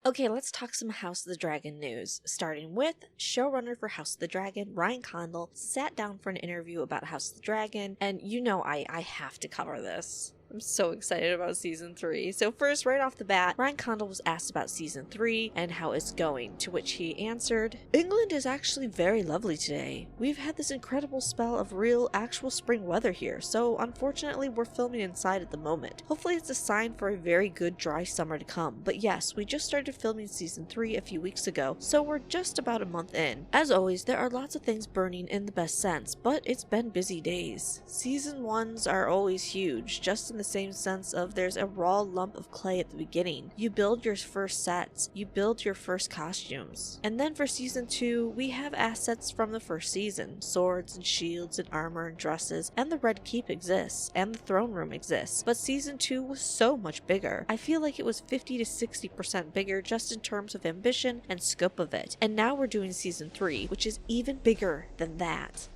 Okay, let's talk some House of the Dragon news, starting with showrunner for House of the Dragon, Ryan Condle, sat down for an interview about House of the Dragon, and you know I have to cover this. I'm so excited about Season 3. So first, right off the bat, Ryan Condle was asked about Season 3 and how it's going, to which he answered, "England is actually very lovely today. We've had this incredible spell of real, actual spring weather here, so unfortunately we're filming inside at the moment. Hopefully it's a sign for a very good dry summer to come, but yes, we just started filming Season 3 a few weeks ago, so we're just about a month in. As always, there are lots of things burning in the best sense, but it's been busy days. Season 1s are always huge, just in the same sense of there's a raw lump of clay at the beginning. You build your first sets, you build your first costumes. And then for Season 2, we have assets from the first season. Swords and shields and armor and dresses, and the Red Keep exists, and the throne room exists. But Season 2 was so much bigger. I feel like it was 50 to 60% bigger just in terms of ambition and scope of it. And now we're doing Season 3, which is even bigger than that."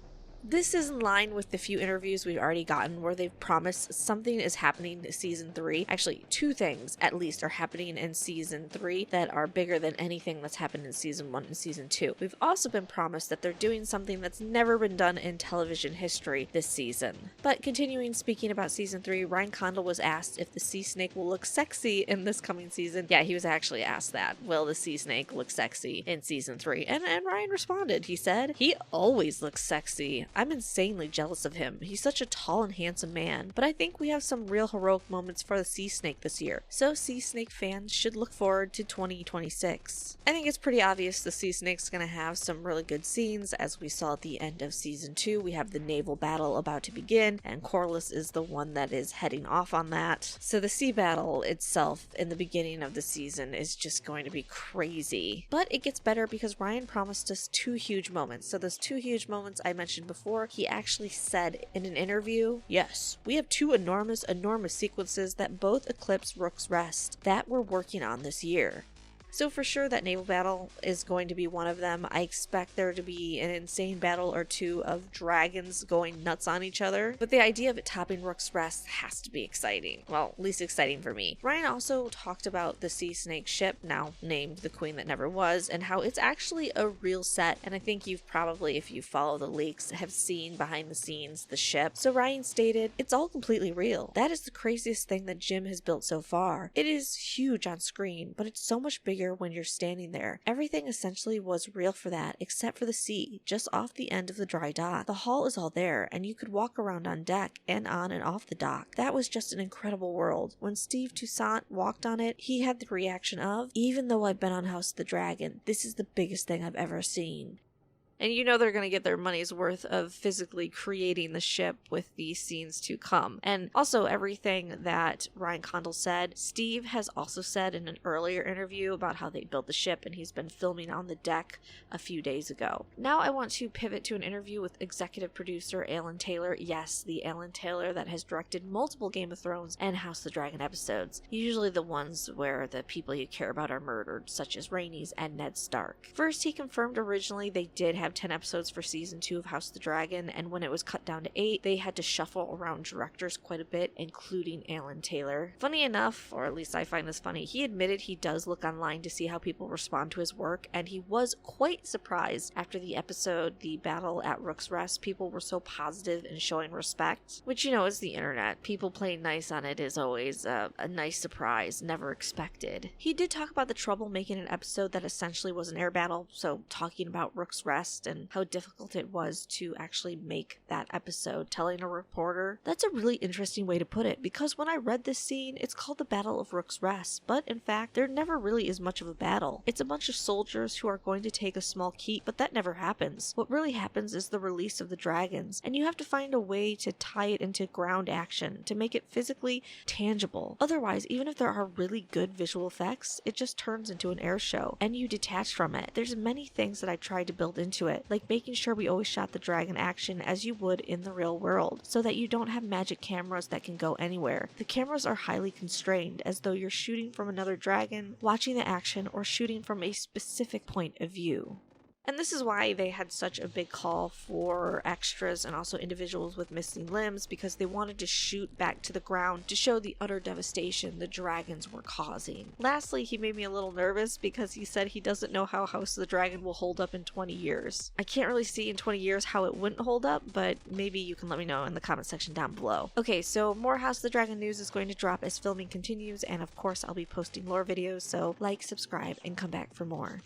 This is in line with the few interviews we've already gotten where they've promised something is happening in Season 3. Actually, two things at least are happening in Season 3 that are bigger than anything that's happened in Season 1 and Season 2. We've also been promised that they're doing something that's never been done in television history this season. But continuing speaking about Season 3, Ryan Condle was asked if the sea snake will look sexy in this coming season. Yeah, he was actually asked that. Will the sea snake look sexy in Season 3? And Ryan responded. He said, "He always looks sexy. I'm insanely jealous of him. He's such a tall and handsome man, but I think we have some real heroic moments for the sea snake this year, so sea snake fans should look forward to 2026. I think it's pretty obvious the sea snake's gonna have some really good scenes, as we saw at the end of Season 2. We have the naval battle about to begin, and Corlys is the one that is heading off on that. So the sea battle itself in the beginning of the season is just going to be crazy. But it gets better because Ryan promised us two huge moments. So those two huge moments I mentioned before, he actually said in an interview, "Yes, we have two enormous sequences that both eclipse Rook's Rest that we're working on this year." So for sure that naval battle is going to be one of them. I expect there to be an insane battle or two of dragons going nuts on each other, but the idea of it topping Rook's Rest has to be exciting. Well, at least exciting for me. Ryan also talked about the sea snake ship, now named the Queen That Never Was, and how it's actually a real set, and I think you've probably, if you follow the leaks, have seen behind the scenes the ship. So Ryan stated, "It's all completely real. That is the craziest thing that Jim has built so far. It is huge on screen, but it's so much bigger when you're standing there. Everything essentially was real for that, except for the sea, just off the end of the dry dock. The hull is all there, and you could walk around on deck and on and off the dock. That was just an incredible world. When Steve Toussaint walked on it, he had the reaction of, 'Even though I've been on House of the Dragon, this is the biggest thing I've ever seen.'" And you know they're going to get their money's worth of physically creating the ship with these scenes to come. And also everything that Ryan Condle said, Steve has also said in an earlier interview about how they built the ship, and he's been filming on the deck a few days ago. Now I want to pivot to an interview with executive producer Alen Taylor. Yes, the Alen Taylor that has directed multiple Game of Thrones and House of the Dragon episodes. Usually the ones where the people you care about are murdered, such as Rhaenys and Ned Stark. First, he confirmed originally they did have 10 episodes for Season 2 of House of the Dragon, and when it was cut down to 8, they had to shuffle around directors quite a bit, including Alen Taylor. Funny enough, or at least I find this funny, he admitted he does look online to see how people respond to his work, and he was quite surprised after the episode, The Battle at Rook's Rest, people were so positive and showing respect, which, you know, is the internet. People playing nice on it is always a nice surprise, never expected. He did talk about the trouble making an episode that essentially was an air battle, so talking about Rook's Rest and how difficult it was to actually make that episode, telling a reporter. That's a really interesting way to put it, because when I read this scene, it's called the Battle of Rook's Rest, but in fact, there never really is much of a battle. It's a bunch of soldiers who are going to take a small keep, but that never happens. What really happens is the release of the dragons, and you have to find a way to tie it into ground action, to make it physically tangible. Otherwise, even if there are really good visual effects, it just turns into an air show, and you detach from it. There's many things that I tried to build into it, like making sure we always shot the dragon action as you would in the real world, so that you don't have magic cameras that can go anywhere. The cameras are highly constrained, as though you're shooting from another dragon, watching the action, or shooting from a specific point of view. And this is why they had such a big call for extras and also individuals with missing limbs, because they wanted to shoot back to the ground to show the utter devastation the dragons were causing. Lastly, he made me a little nervous because he said he doesn't know how House of the Dragon will hold up in 20 years. I can't really see in 20 years how it wouldn't hold up, but maybe you can let me know in the comment section down below. Okay, so more House of the Dragon news is going to drop as filming continues, and of course I'll be posting lore videos, so like, subscribe, and come back for more.